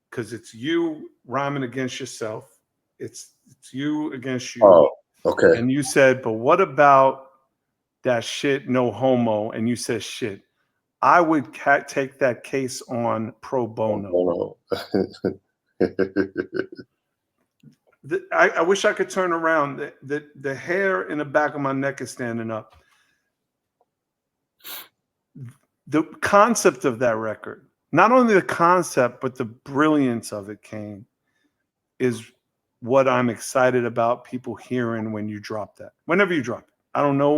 because it's you rhyming against yourself. It's you against you. Oh, okay. And you said, but what about that shit, no homo? And you said, shit, I would take that case on pro bono. I wish I could turn around. The hair in the back of my neck is standing up. The concept of that record, not only the concept, but the brilliance of it, Kane, is what I'm excited about people hearing when you drop that. Whenever you drop it. I don't know.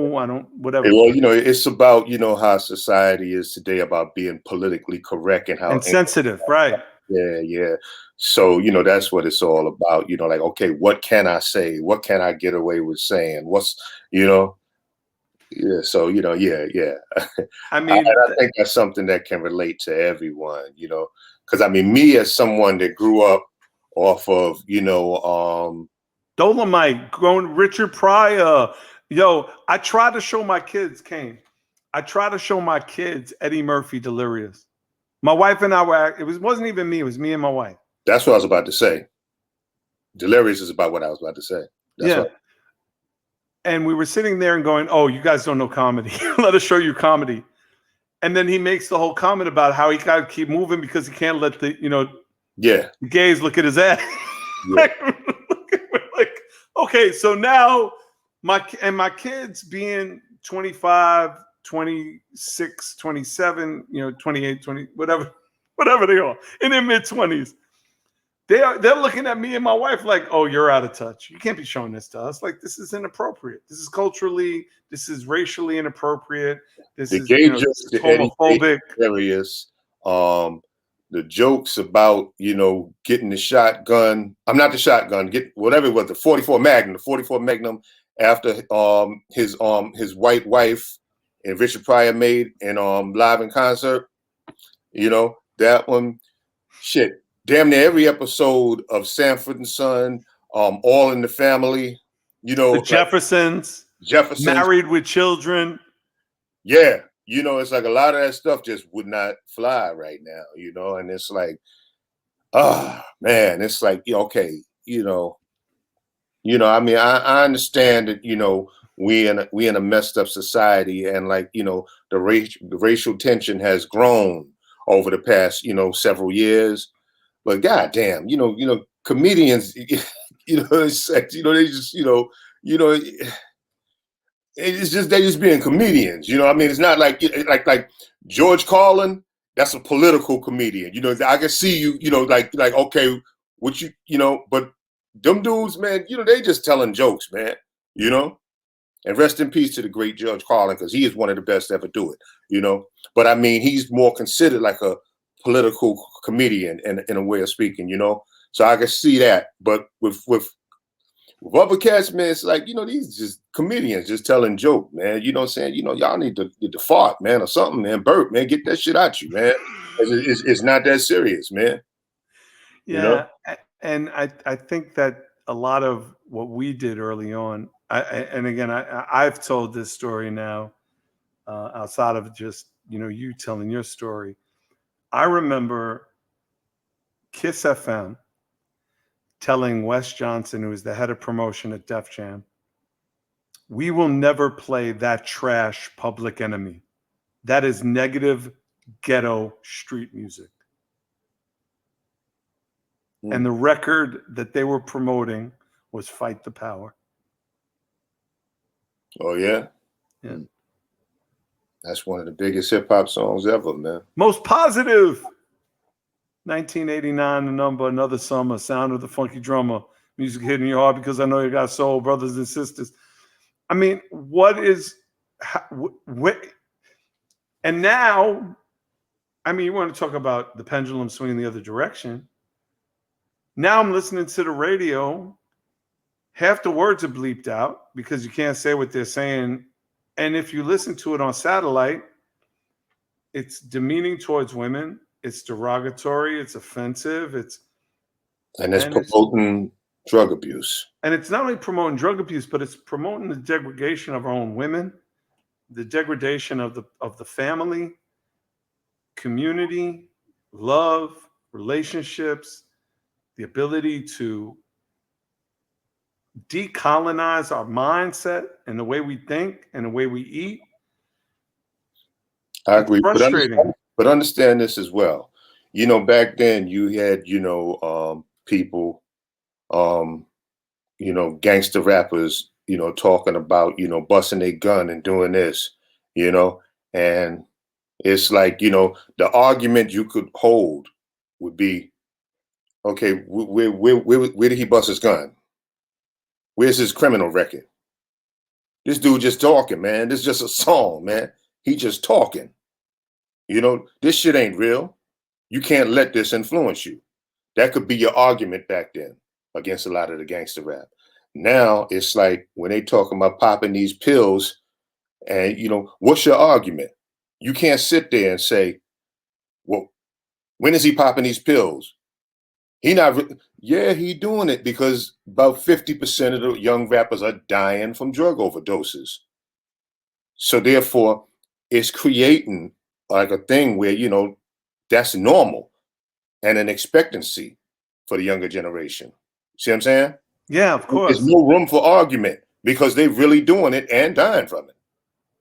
Whatever. Well, it's about, how society is today about being politically correct and how sensitive, right? Yeah. So, that's what it's all about, like, okay, what can I say? What can I get away with saying? Yeah. So, yeah. I mean, I think that's something that can relate to everyone, because I mean, me as someone that grew up off of, Dolomite, growing Richard Pryor. Yo, I try to show my kids, Kane. I try to show my kids Eddie Murphy Delirious. My wife and I were, wasn't even me, it was me and my wife. That's what I was about to say. Delirious is about what I was about to say. Yeah. And we were sitting there and going, oh, you guys don't know comedy. Let us show you comedy. And then he makes the whole comment about how he got to keep moving because he can't let the gays look at his ass. Yeah. like, okay, so now my kids being 25, 26, 27, 28, 20, whatever they are, in their mid-20s. They're looking at me and my wife like, oh, you're out of touch. You can't be showing this to us. Like, this is inappropriate. This is culturally, this is racially inappropriate. This is homophobic. Hilarious. The jokes about, getting the shotgun. I'm not the shotgun, get whatever it was, the 44 Magnum after his white wife and Richard Pryor made in live in concert. That one, shit. Damn near every episode of Sanford and Son, All in the Family, the Jeffersons, Married with Children. Yeah, it's like a lot of that stuff just would not fly right now, and it's like, man, it's like, okay, I mean, I understand that, we in a messed up society, and like, the racial tension has grown over the past, several years. But goddamn, comedians, it's like, they just, it's just they just being comedians. I mean, it's not like George Carlin. That's a political comedian. I can see you. Like okay, what you but them dudes, man, they just telling jokes, man. And rest in peace to the great George Carlin, because he is one of the best to ever do it. But I mean, he's more considered like a political comedian in a way of speaking, so I can see that. But with other cats, man, it's like, these just comedians just telling joke, man. You know what I'm saying? Y'all need to fart, man, or something, man. Burp, man, get that shit out you, man. It's not that serious, man. Yeah. And I think that a lot of what we did early on, I've told this story now outside of just, you telling your story. I remember Kiss FM telling Wes Johnson, who was the head of promotion at Def Jam, we will never play that trash Public Enemy. That is negative ghetto street music. And the record that they were promoting was Fight the Power. Oh, yeah? Yeah. That's one of the biggest hip hop songs ever, man. Most positive. 1989, the number, Another Summer, Sound of the Funky Drummer, Music Hitting Your Heart Because I Know You Got Soul, Brothers and Sisters. I mean, and now I mean, you want to talk about the pendulum swinging the other direction. Now I'm listening to the radio. Half the words are bleeped out because you can't say what they're saying. And if you listen to it on satellite, it's demeaning towards women. It's derogatory. It's offensive. And it's And it's promoting drug abuse. and it's not only promoting drug abuse, but it's promoting the degradation of our own women, the degradation of the family, community, love, relationships, the ability to decolonize our mindset and the way we think and the way we eat. I It's agree. frustrating. But understand this as well. You know, back then you had, people, um, gangster rappers, talking about, busting a gun and doing this, you know, and it's like, the argument you could hold would be, okay, where did he bust his gun? Where's his criminal record? This dude just talking, man. This is just a song, man. He just talking. This shit ain't real. You can't let this influence you. That could be your argument back then against a lot of the gangster rap. Now it's like when they talking about popping these pills, and what's your argument? You can't sit there and say, well, when is he popping these pills? Yeah, he doing it because about 50% of the young rappers are dying from drug overdoses. So therefore, it's creating like a thing where, that's normal and an expectancy for the younger generation. See what I'm saying? Yeah, of There's course. no room for argument because they're really doing it and dying from it.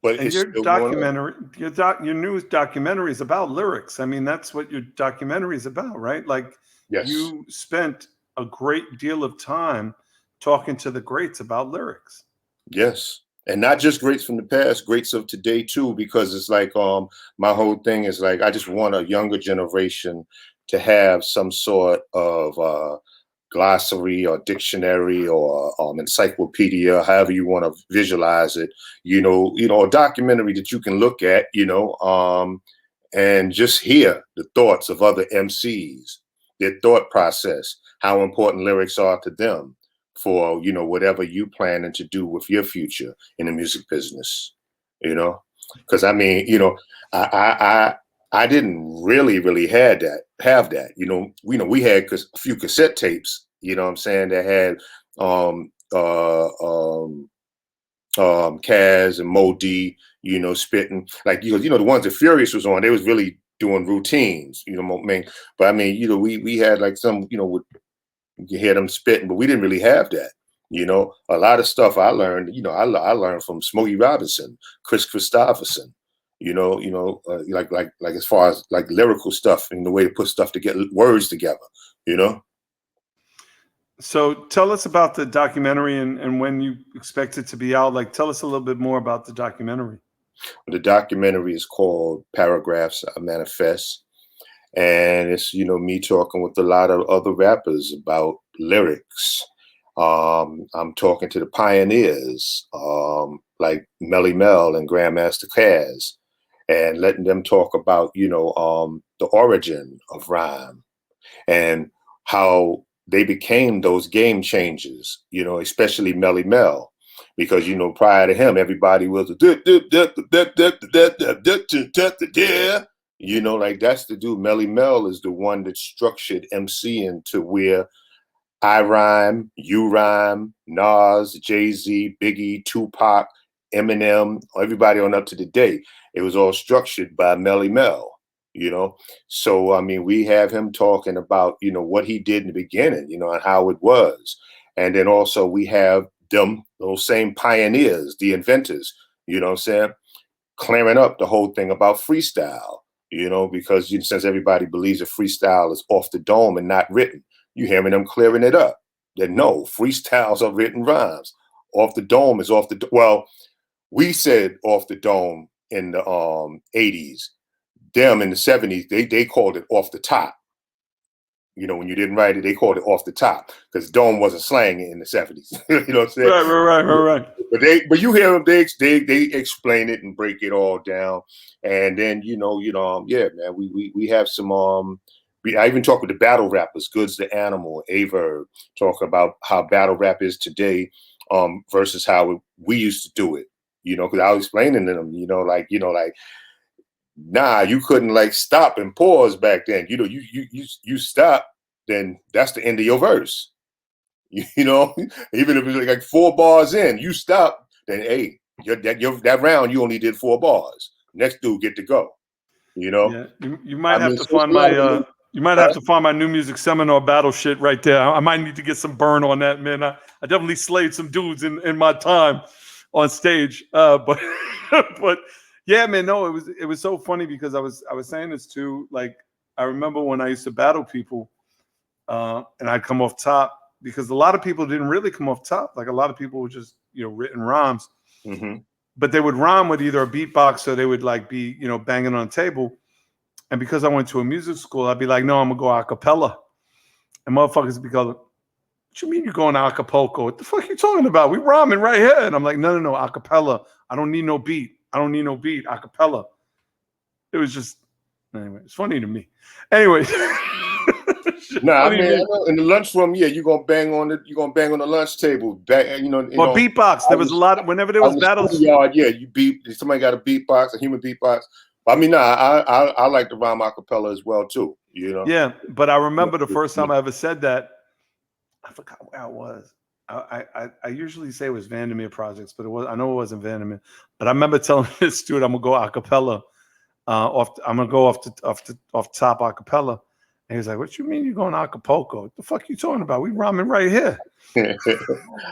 But And it's your still going on. documentary, your news documentary is about lyrics. I mean, that's what your documentary is about, right? Like Yes. you spent a great deal of time talking to the greats about lyrics. Yes. And not just greats from the past, greats of today too, because it's like my whole thing is like I just want a younger generation to have some sort of glossary or dictionary or encyclopedia, however you want to visualize it, a documentary that you can look at, and just hear the thoughts of other MCs, their thought process, how important lyrics are to them for, whatever you planning to do with your future in the music business, because I mean, I didn't really have that. We had a few cassette tapes, what I'm saying, that had Kaz and Mo D, spitting like the ones that Furious was on, they was really doing routines, I mean. But I mean, we had like some, you could hear them spitting, but we didn't really have that. A lot of stuff I learned, I learned from Smokey Robinson, Chris Christopherson, like as far as like lyrical stuff and the way to put stuff together, words together, So tell us about the documentary and when you expect it to be out. Like, tell us a little bit more about the documentary. The documentary is called Paragraphs Manifest. And it's, me talking with a lot of other rappers about lyrics. I'm talking to the pioneers, like Melly Mel and Grandmaster Caz, and letting them talk about, the origin of rhyme and how they became those game changers, especially Melly Mel. Because prior to him, everybody was like that's the dude. Melly Mel is the one that structured MC into where I rhyme, you rhyme, Nas, Jay-Z, Biggie, Tupac, Eminem, everybody on up to the day. It was all structured by Melly Mel, So I mean, we have him talking about what he did in the beginning, and how it was, and then also we have those same pioneers, the inventors, what I'm saying, clearing up the whole thing about freestyle, because since everybody believes that freestyle is off the dome and not written, you hearing them clearing it up. That no, freestyles are written rhymes. Off the dome is off the, well, we said off the dome in the 80s. Them in the 70s, they called it off the top. You know, when you didn't write it, they called it off the top because Dome wasn't slang in the 70s. You know what I'm saying? Right. But you hear them, they explain it and break it all down. And then, yeah, man, we have some, I even talk with the battle rappers, Goods the Animal, Averb, talk about how battle rap is today versus how we used to do it, because I was explaining to them, nah, you couldn't like stop and pause back then. You stop, then that's the end of your verse. Even if it's like 4 bars in, you stop, then hey, that round you only did 4 bars. Next dude get to go. Yeah, you might have to find my have to find my new music seminar battle shit right there. I might need to get some burn on that, man. I definitely slayed some dudes in my time on stage. But yeah, man, no, it was so funny because I was saying this too. Like, I remember when I used to battle people, and I'd come off top because a lot of people didn't really come off top. Like, a lot of people were just, written rhymes, but they would rhyme with either a beatbox or they would like be, banging on a table. And because I went to a music school, I'd be like, no, I'm gonna go a cappella. And motherfuckers would be going, what you mean you're going to Acapulco? What the fuck are you talking about? We rhyming right here. And I'm like, no, a cappella. I don't need no beat. A cappella. It was just, anyway, it's funny to me. Anyway. Nah, I mean, in the lunchroom, yeah, you're gonna bang on the lunch table. Or beatbox. There was a lot whenever there was battles. Yeah, you somebody got a beatbox, a human beatbox. I mean, I like to rhyme a cappella as well too. Yeah, but I remember the first time I ever said that. I forgot where I was. I usually say it was Vandermeer Projects, but I know it wasn't Vandermeer. But I remember telling this dude, I'm gonna go a cappella. I'm gonna go off top a cappella. And he was like, what you mean you're going to Acapulco? What the fuck you talking about? We rhyming right here. No,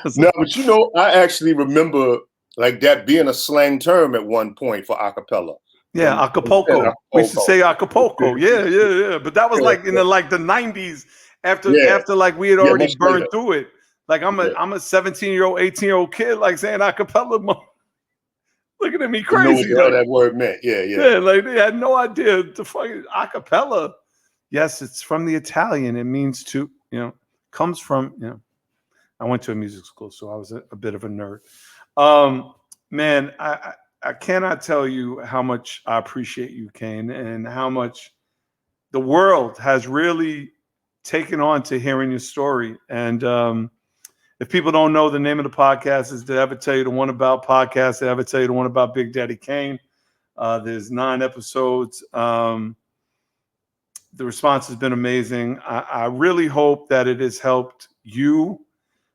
but I actually remember like that being a slang term at one point for acapella. Yeah, Acapulco. We used to say Acapulco. Yeah. But that was like in the 90s after like we had already burned through it. Like I'm a 17-year-old, 18-year-old kid like saying acapella. Looking at me crazy. You know what that word meant. Yeah. Yeah, like they had no idea the fucking acapella. Yes, it's from the Italian. It means to, comes from, I went to a music school, so I was a bit of a nerd. Man, I cannot tell you how much I appreciate you, Kane, and how much the world has really taken on to hearing your story. And if people don't know, the name of the podcast is Did I Ever Tell You the One About Podcast? Did I Ever Tell You the One About Big Daddy Kane? There's 9 episodes. The response has been amazing. I really hope that it has helped you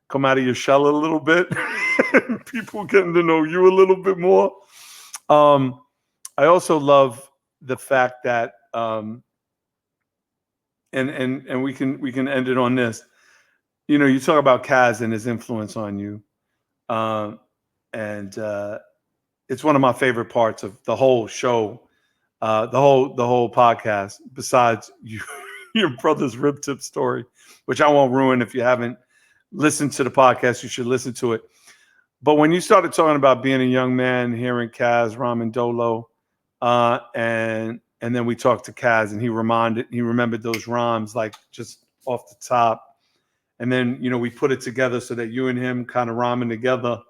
come out of your shell a little bit. People getting to know you a little bit more. I also love the fact that, and we can end it on this. You talk about Kaz and his influence on you, and it's one of my favorite parts of the whole show. The whole podcast, besides your brother's rib tip story, which I won't ruin. If you haven't listened to the podcast, you should listen to it. But when you started talking about being a young man, hearing Kaz, Ramen Dolo, and then we talked to Kaz, and he remembered those rhymes like just off the top, and then we put it together so that you and him kind of rhyming together.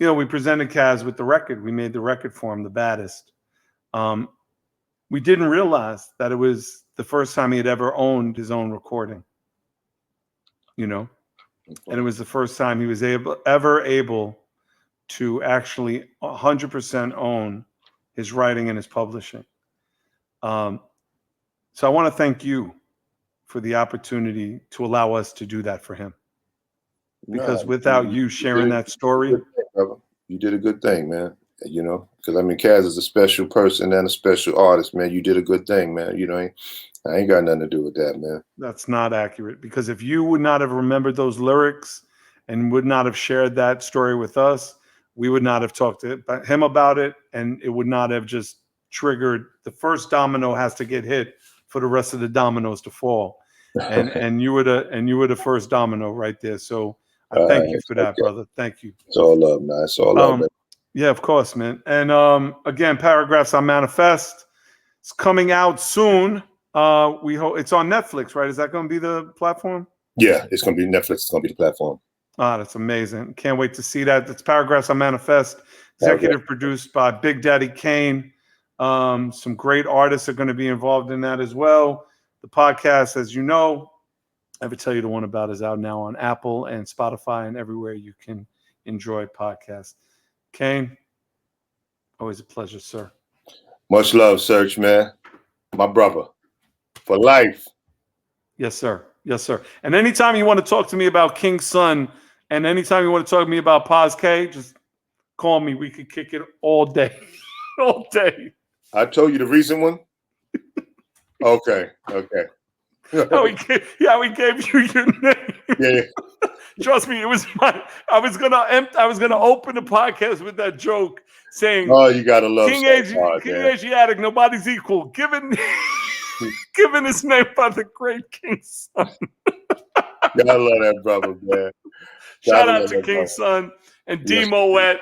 We presented Kaz with the record. We made the record for him, The Baddest. We didn't realize that it was the first time he had ever owned his own recording, and it was the first time he was ever able to actually 100% own his writing and his publishing. So I want to thank you for the opportunity to allow us to do that for him. Because without you sharing that story, you did a good thing, man. Because Kaz is a special person and a special artist, man. You did a good thing, man. I ain't got nothing to do with that, man. That's not accurate, because if you would not have remembered those lyrics and would not have shared that story with us, we would not have talked to him about it, and it would not have just triggered. The first domino has to get hit for the rest of the dominoes to fall, and you were the first domino right there. So I thank you for that, brother. Thank you. It's all love, man. It's all love, man. Yeah, of course, man. And again, Paragraphs on Manifest. It's coming out soon. It's on Netflix, right? Is that going to be the platform? Yeah, it's going to be Netflix. It's going to be the platform. Ah, that's amazing. Can't wait to see that. That's Paragraphs on Manifest, executive produced by Big Daddy Kane. Some great artists are going to be involved in that as well. The podcast, as you know, I would tell you the one about is out now on Apple and Spotify and everywhere you can enjoy podcasts. Kane, always a pleasure, sir. Much love, Serch, man. My brother. For life. Yes, sir. Yes, sir. And anytime you want to talk to me about King's Son, and anytime you want to talk to me about Paz K, just call me. We could kick it all day. All day. I told you the recent one? Okay. How we gave you your name. Yeah. Trust me, it was I was gonna open the podcast with that joke saying, "Oh, you gotta love King Asiatic, nobody's equal." Given his name by the great King's Son. Gotta love that brother, man. Shout out to King's Son and D Moet,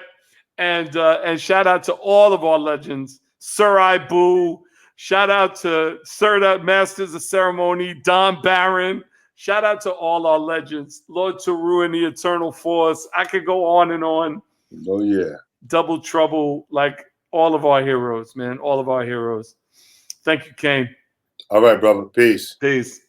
and shout out to all of our legends, Sir Ibu. Shout out to Sir Masters of Ceremony, Don Barron. Shout out to all our legends, Lord Taru and the Eternal Force. I could go on and on. Oh yeah, Double Trouble, like all of our heroes, man. All of our heroes. Thank you, Kane. All right, brother. Peace. Peace.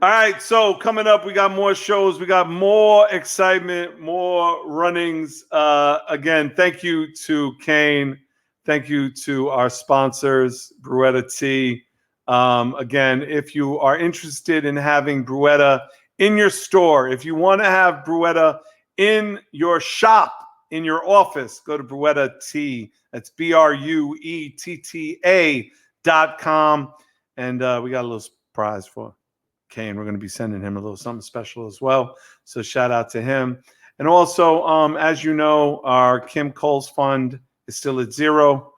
All right, so coming up, we got more shows. We got more excitement, more runnings. Again, thank you to Kane. Thank you to our sponsors, Bruetta Tea. Again, if you are interested in having Bruetta in your store, if you want to have Bruetta in your shop, in your office, go to Bruetta Tea. That's BRUETTA.com. And we got a little prize for Kane. We're going to be sending him a little something special as well. So shout out to him. And also, as you know, our Kim Coles fund is still at zero.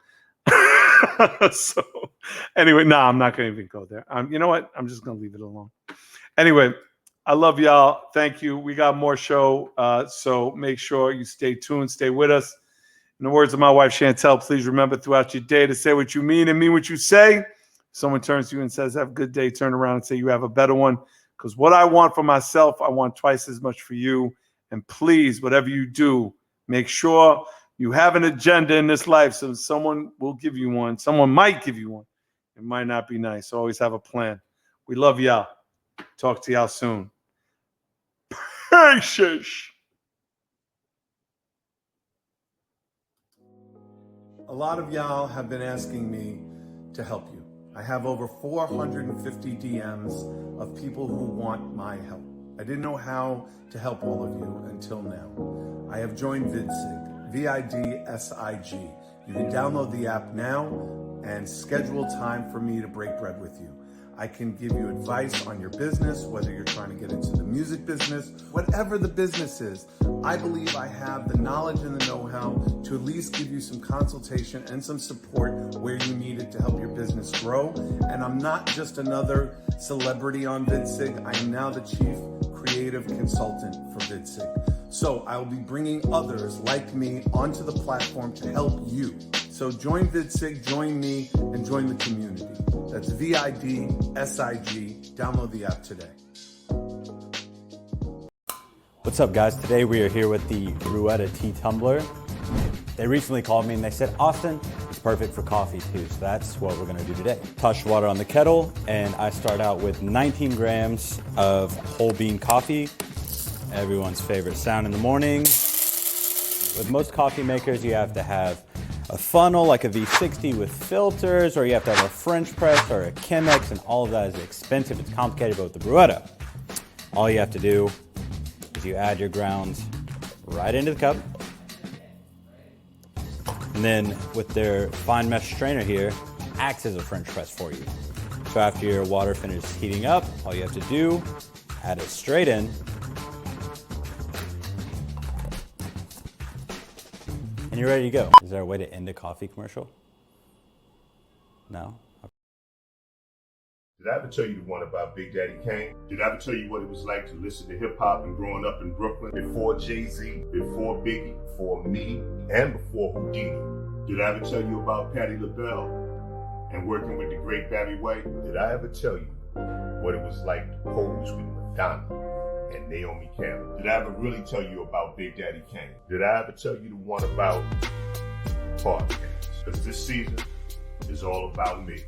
So anyway, I'm not going to even go there. You know what? I'm just going to leave it alone. Anyway, I love y'all. Thank you. We got more show. So make sure you stay tuned. Stay with us. In the words of my wife, Chantel, please remember throughout your day to say what you mean and mean what you say. If someone turns to you and says, have a good day, turn around and say you have a better one. Because what I want for myself, I want twice as much for you. And please, whatever you do, make sure you have an agenda in this life, so someone will give you one. Someone might give you one. It might not be nice. So always have a plan. We love y'all. Talk to y'all soon. Patience. A lot of y'all have been asking me to help you. I have over 450 DMs of people who want my help. I didn't know how to help all of you until now. I have joined VidSig. VIDSIG. You can download the app now and schedule time for me to break bread with you. I can give you advice on your business, whether you're trying to get into the music business, whatever the business is. I believe I have the knowledge and the know-how to at least give you some consultation and some support where you need it to help your business grow. And I'm not just another celebrity on VidSig. I am now the chief creative consultant for VidSig. So I will be bringing others like me onto the platform to help you. So join VidSig, join me, and join the community. That's VIDSIG. Download the app today. What's up, guys? Today we are here with the Bruetta Tea Tumbler. They recently called me and they said, Austin, it's perfect for coffee too. So that's what we're gonna do today. Touch water on the kettle, and I start out with 19 grams of whole bean coffee. Everyone's favorite sound in the morning. With most coffee makers, you have to have a funnel like a V60 with filters, or you have to have a French press or a Chemex, and all of that is expensive. It's complicated, but with the Bruetta, all you have to do is you add your grounds right into the cup. And then with their fine mesh strainer here, acts as a French press for you. So after your water finishes heating up, all you have to do, add it straight in. And you're ready to go. Is there a way to end a coffee commercial? No? Did I ever tell you the one about Big Daddy Kane? Did I ever tell you what it was like to listen to hip hop and growing up in Brooklyn before Jay-Z, before Biggie, before me, and before Houdini? Did I ever tell you about Patti LaBelle and working with the great Barry White, did I ever tell you what it was like to pose with Madonna and Naomi Campbell? Did I ever really tell you about Big Daddy Kane? Did I ever tell you the one about party games? Because this season is all about me.